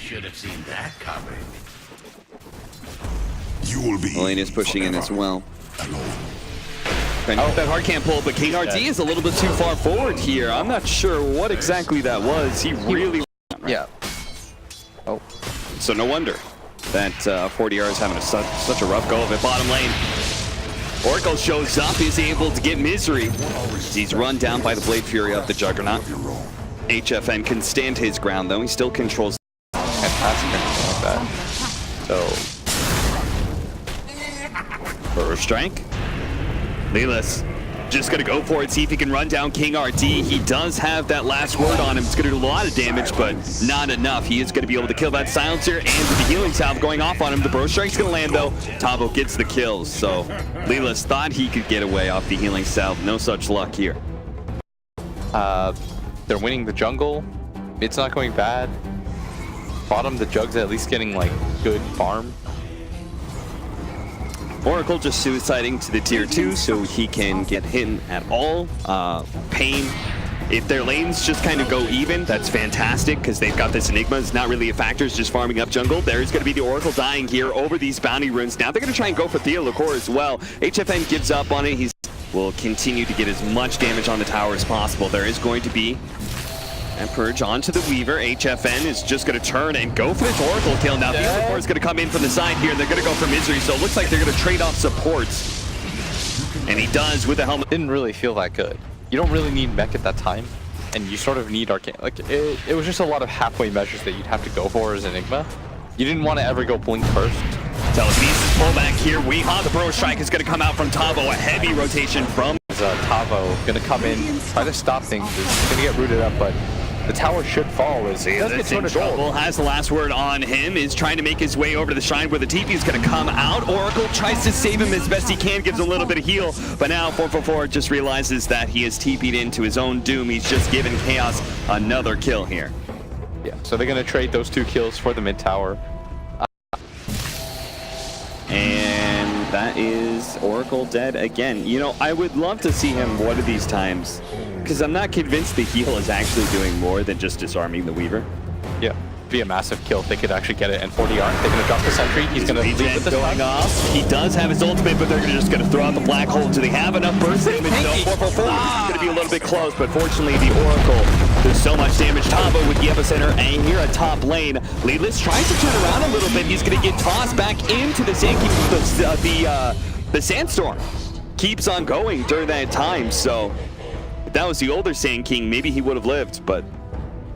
should have seen that coming. You will be. Elena's pushing in as well. Alone. Trying to get that hard camp pull, but King RD is a little bit too far forward here. I'm not sure what exactly that was. He really... Yeah. Oh. So no wonder that 40R is having such a rough go of it. Bottom lane. Oracle shows up, is able to get Misery. He's run down by the Blade Fury of the Juggernaut. HFN can stand his ground though. He still controls. Fantastic like that. So. First strike. Lelis just gonna go for it, see if he can run down King RD. He does have that last word on him. It's gonna do a lot of damage, but not enough. He is gonna be able to kill that silencer, and with the healing salve going off on him, the Bro Strike's gonna land though. Tavo gets the kills, so Lelis thought he could get away off the healing salve. No such luck here. They're winning the jungle. It's not going bad. Bottom, the Jug's at least getting like good farm. Oracle just suiciding to the tier 2 so he can get hit at all. Pain, if their lanes just kind of go even, that's fantastic because they've got this Enigma. It's not really a factor, it's just farming up jungle. There's going to be the Oracle dying here over these bounty runes. Now they're going to try and go for Theo Licor as well. HFN gives up on it. He will continue to get as much damage on the tower as possible. There is going to be and purge onto the Weaver. HFN is just going to turn and go for this Oracle kill. Now the Oracle is going to come in from the side here, and they're going to go for Misery. So it looks like they're going to trade off supports. And he does with the helmet. Didn't really feel that good. You don't really need mech at that time, and you sort of need arcane. Like it was just a lot of halfway measures that you'd have to go for as Enigma. You didn't want to ever go blink first. Telekinesis pullback here. Weehaw, the Bro Strike is going to come out from Tavo. A heavy rotation from Tavo going to come in, try to stop things. It's going to get rooted up, but the tower should fall as he does get sort of trouble. Has the last word on him, is trying to make his way over to the shrine where the TP is going to come out. Oracle tries to save him as best he can, gives him a little bit of heal, but now 444 just realizes that he has TP'd into his own doom. He's just given Chaos another kill here. Yeah, so they're going to trade those 2 kills for the mid tower. And that is Oracle dead again. You know, I would love to see him one of these times, because I'm not convinced the heal is actually doing more than just disarming the Weaver. Yeah, be a massive kill if they could actually get it. And 40R, they're going to drop the sentry. He's going to leave with the going off. He does have his ultimate, but they're just going to throw out the black hole. Do they have enough burst damage? No, 444 is going to be a little bit close, but fortunately the Oracle, there's so much damage. Tavo with the epicenter, and here at top lane, Lelis tries to turn around a little bit. He's going to get tossed back into the Sand King. The Sandstorm keeps on going during that time, so if that was the older Sand King, maybe he would have lived, but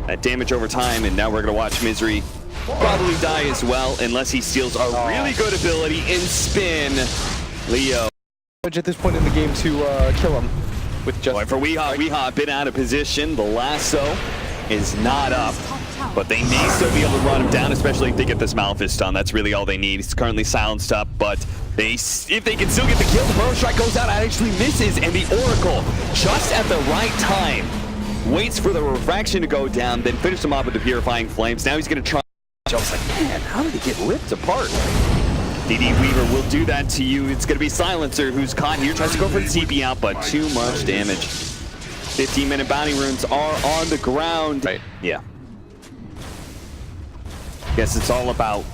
that damage over time, and now we're going to watch Misery probably die as well, unless he steals a really good ability in spin. Leo. At this point in the game to kill him. With just for Weehaw, Weehaw a bit out of position. The lasso is not up, but they may still be able to run him down, especially if they get this Malefice stun. That's really all they need. He's currently silenced up, but if they can still get the kill, the Bro Strike goes out and actually misses, and the Oracle, just at the right time, waits for the refraction to go down, then finish him off with the Purifying Flames. Now he's going to try. I was like, man, how did he get ripped apart? DD Weaver will do that to you. It's going to be Silencer who's caught here. Tries to go for the TP out, but too much damage. 15-minute bounty runes are on the ground. Right. Yeah. Guess it's all about,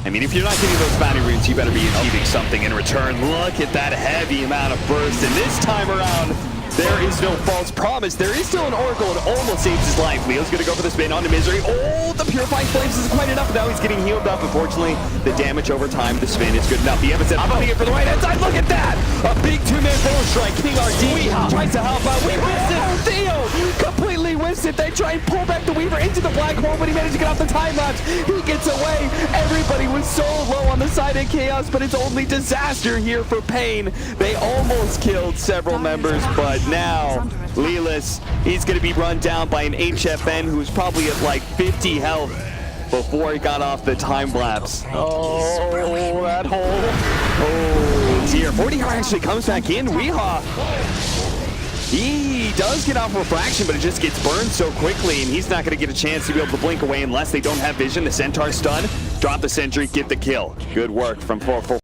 I mean, if you're not getting those bounty runes, you better be achieving something in return. Look at that heavy amount of burst, and this time around, there is no false promise. There is still an Oracle, and almost saves his life. Leo's going to go for the spin onto Misery. Oh, the Purifying Flames isn't quite enough. Now he's getting healed up. Unfortunately, the damage over time, the spin is good enough. The Evan said, I'm putting it for the right hand side. Look at that! A big 2-man Bro Strike. King RD tries to help out. We missed it. Theo completely whiffs it. They try and pull back the Weaver into the black hole, but he managed to get off the time lapse. He gets away. Everybody was so low on the side of Chaos, but it's only disaster here for Pain. They almost killed several members, but now Lelis, he's going to be run down by an HFN who's probably at like 50 health before he got off the time lapse. Oh, that hole. Oh, dear. 40R actually comes back in. Weehaw, he does get off refraction, but it just gets burned so quickly, and he's not going to get a chance to be able to blink away unless they don't have vision. The Centaur stun, drop the sentry, get the kill. Good work from 444.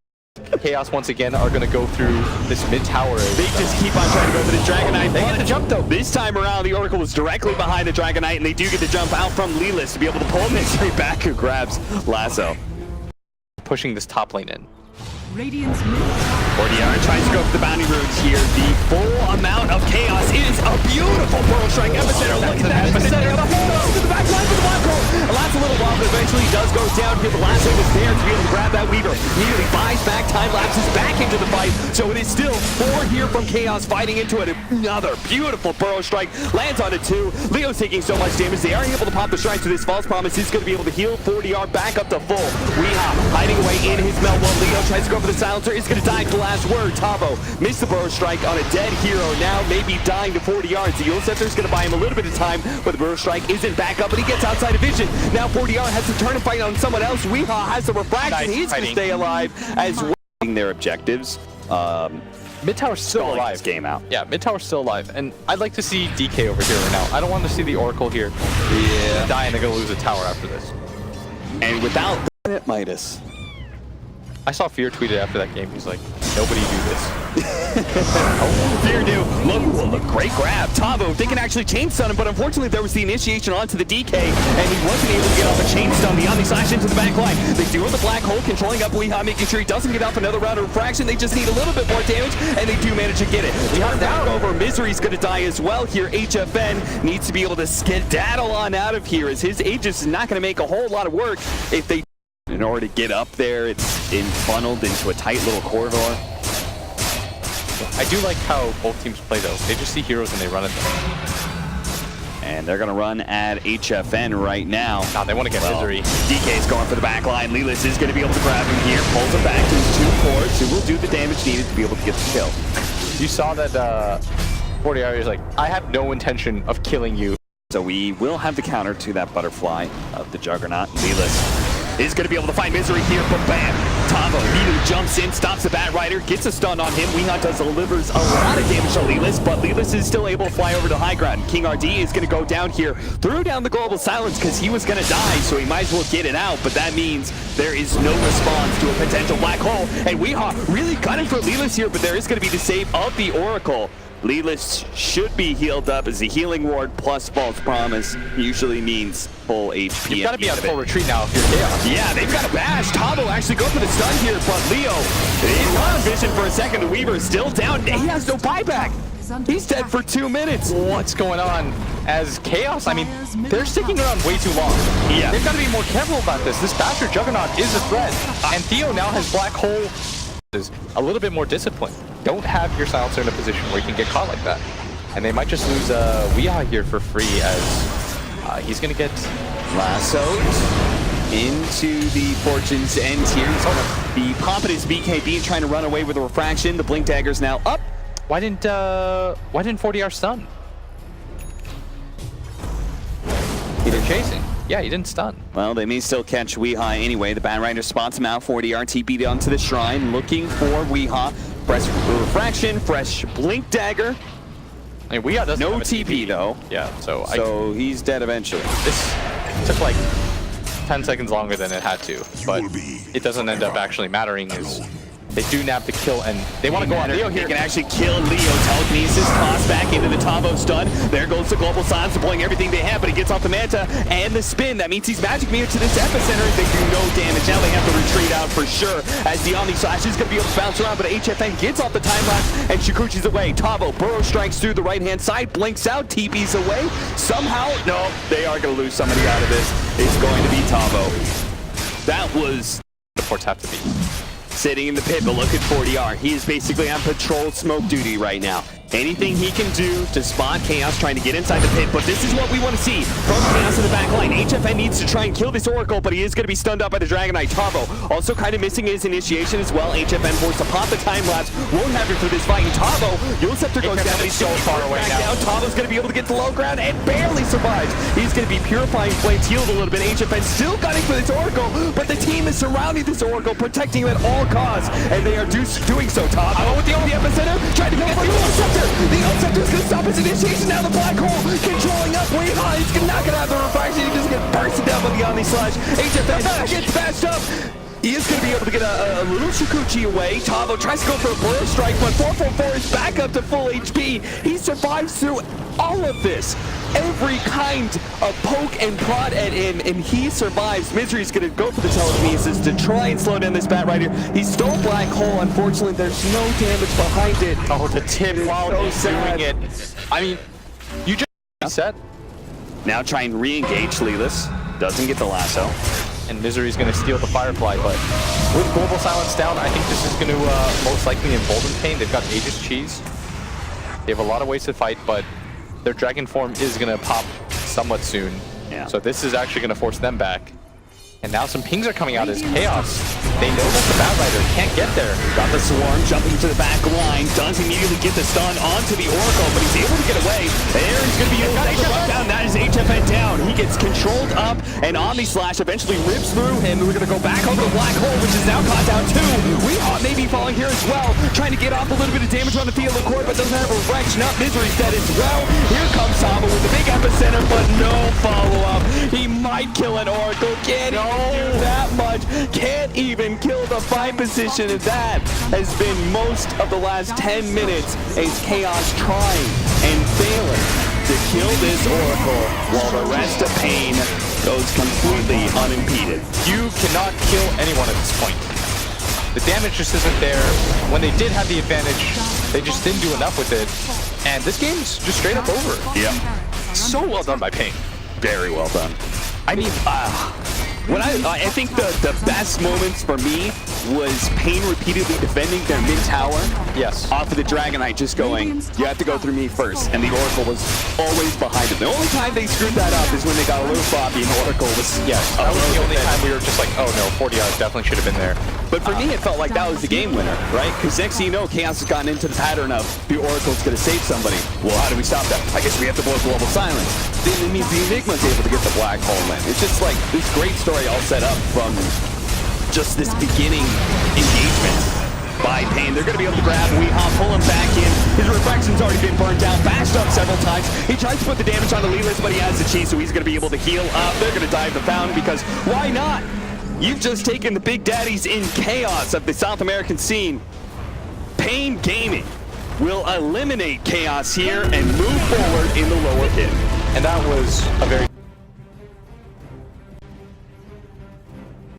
Chaos once again are going to go through this mid tower. They just keep on trying to go for the Dragon Knight. They get the jump though. This time around, the Oracle was directly behind the Dragon Knight, and they do get the jump out from Lelis to be able to pull Mystery back, who grabs Lasso. Pushing this top lane in. Radiant's Fortiar tries to go for the bounty runes here. The full amount of chaos. It is a beautiful Pearl Strike epicenter. Look at that epicenter. To the back line for the black hole. And that's a little while, but eventually does go down here. The last thing is there to be able to grab that Weaver. Immediately buys back, time lapses back into the fight. So it is still 4 here from Chaos fighting into it. Another beautiful Pearl Strike lands on it too. Leo's taking so much damage. They are able to pop the strike to this false promise. He's going to be able to heal 40R back up to full. Weeha hiding away in his melt while Leo tries to go for the silencer. Is going to die to the last word. Tavo missed the Burrow Strike on a dead hero, now maybe dying to 40 yards. The Yule Scepter is going to buy him a little bit of time, but the Burrow Strike isn't back up, and he gets outside of vision. Now 40 yards has to turn and fight on someone else. Weeha has the refraction. He's going to stay alive as well. Their objectives. Mid tower's still alive. This game out. Yeah, mid tower's still alive, and I'd like to see DK over here right now. I don't want to see the Oracle here. Yeah, die and they're going to lose a tower after this. And without that Midas. I saw Fear tweeted after that game. He's like, nobody do this. Fear do. Look, great grab. Tavo, they can actually chain stun him, but unfortunately there was the initiation onto the DK, and he wasn't able to get off a chain stun. The Omni slash into the back line. They do have the black hole controlling up Weeha, making sure he doesn't get off another round of refraction. They just need a little bit more damage, and they do manage to get it. Weeha down over. Misery's going to die as well here. HFN needs to be able to skedaddle on out of here, as his Aegis is not going to make a whole lot of work if they. In order to get up there, it's funneled into a tight little corridor. I do like how both teams play though. They just see heroes and they run at them. And they're going to run at HFN right now. Nah, they want to get Misery. DK's going for the back line. Lelis is going to be able to grab him here. Pulls him back to his 2 cores, who will do the damage needed to be able to get the kill. You saw that 40 is like, I have no intention of killing you. So we will have the counter to that butterfly of the Juggernaut. Lelis is going to be able to find Misery here, but bam! Tavo immediately jumps in, stops the Bat Rider, gets a stun on him. Weeha delivers a lot of damage to Lelis, but Lelis is still able to fly over to high ground. King RD is going to go down here, threw down the global silence because he was going to die, so he might as well get it out, but that means there is no response to a potential black hole, and Weeha really gunning for Lelis here, but there is going to be the save of the Oracle. Lelis should be healed up, as the healing ward plus false promise usually means full HP. You've got to be on full retreat now if you're Chaos. Yeah, they've got a bash. Tavo actually go for the stun here, but Leo, he lost vision for a second. The Weaver is still down. He has no buyback. He's dead for 2 minutes. What's going on? As Chaos, I mean, they're sticking around way too long. Yeah. They've got to be more careful about this. This bastard Juggernaut is a threat, and Theo now has Black Hole. Is a little bit more disciplined. Don't have your silencer in a position where you can get caught like that. And they might just lose Weeha here for free, as he's going to get lassoed into the Fortune's end here. The pompous BKB trying to run away with the refraction. The Blink Dagger's now up. Why didn't 40R stun? They're chasing. Yeah, he didn't stun. Well, they may still catch Weeha anyway. The Bat Rider spots him out. 40R TP'd onto the shrine, looking for Weeha. Fresh refraction, fresh Blink Dagger. I mean, Weeha doesn't no have a TP though. Yeah, so he's dead eventually. This took like 10 seconds longer than it had to, but it doesn't end up actually mattering. Is they do nab the kill, and they want to go on Leo here. He can actually kill Leo. Telekinesis, toss back into the Tavo stun. There goes the global silence, deploying everything they have, but he gets off the Manta and the spin. That means he's magic mirrored to this epicenter. They do no damage. Now they have to retreat out for sure, as the Omni Slash is going to be able to bounce around, but HFN gets off the time lapse, and Shikuchi's away. Tavo burrow strikes through the right-hand side, blinks out, TP's away. Somehow, no, they are going to lose somebody out of this. It's going to be Tavo. That was The ports have to be. Sitting in the pit, but look at 40R. He is basically on patrol smoke duty right now. Anything he can do to spot Chaos trying to get inside the pit, but this is what we want to see from Chaos in the back line. HFN needs to try and kill this Oracle, but he is going to be stunned up by the Dragon Knight. Tavo also kind of missing his initiation as well. HFN forced to pop the time lapse. Won't have it for this fight. And Tavo, Yule Scepter goes down, but he's so far away now. Tavo's going to be able to get to low ground and barely survives. He's going to be purifying flames, healed a little bit. HFN still gunning for this Oracle, but the team is surrounding this Oracle, protecting him at all costs, and they are doing so. Tavo with the epicenter, trying to get the Yule Scepter. The Yule Scepter is going to stop his initiation. Now the black hole controlling up way high. He's not going to have the refraction. He just gets bursted down by the Omni Slash. HFN gets bashed up. He is going to be able to get a little Shikuchi away. Tavo tries to go for a blur strike, but 444 is back up to full HP. He survives through all of this. Every kind of poke and prod at him, and he survives. Misery's going to go for the telekinesis to try and slow down this bat right here. He stole Black Hole. Unfortunately, there's no damage behind it. Oh, the tip while so he's sad. doing it. I mean, you just reset. Now try and re-engage Lelis. Doesn't get the lasso. And Misery's going to steal the Firefly, but with Global Silence down, I think this is going to most likely embolden Pain. They've got Aegis Cheese. They have a lot of ways to fight, but their Dragon form is going to pop somewhat soon. Yeah. So this is actually going to force them back. And now some pings are coming out as Chaos. They know that the Bat Rider can't get there. Got the Swarm jumping to the back line. Does immediately get the stun onto the Oracle, but he's able to get away. There he's going to be able to run down. That is HFN down. He gets controlled up, and Omni Slash eventually rips through him. We're going to go back over the Black Hole, which is now caught down too. Weehawk may be falling here as well, trying to get off a little bit of damage on the Theo Core, but doesn't have a wrench. Not Misery's dead as well. Here comes Saba with the big epicenter, but no follow-up. He might kill an Oracle. Can't even do that much. Can't even kill the 5 position, and that has been most of the last 10 minutes as Chaos trying and failing to kill this Oracle while the rest of Pain goes completely unimpeded. You cannot kill anyone at this point. The damage just isn't there. When they did have the advantage, they just didn't do enough with it. And this game's just straight up over. Yeah. So well done by Pain. Very well done. I mean, I think the best moments for me was Pain repeatedly defending their mid tower. Yes. Off of the Dragonite, just going, you have to go through me first. And the Oracle was always behind him. The only time they screwed that up is when they got a little floppy and Oracle was, Yes, that was the only time we were just like, oh no, 40 hours definitely should have been there. But for me, it felt like that was the game winner, right? Because next thing you know, Chaos has gotten into the pattern of the Oracle's going to save somebody. Well, how do we stop that? I guess we have to blow Global Silence. Then it means the Enigma's able to get the Black Hole in. It's just like this great story all set up from just this beginning engagement by Pain. They're going to be able to grab Weehawk, pull him back in. His reflection's already been burned down, bashed up several times. He tries to put the damage on the Lelis, but he has the cheese, so he's going to be able to heal up. They're going to dive the fountain because why not? You've just taken the big daddies in Chaos of the South American scene. Pain Gaming will eliminate Chaos here and move forward in the lower pit. And that was a very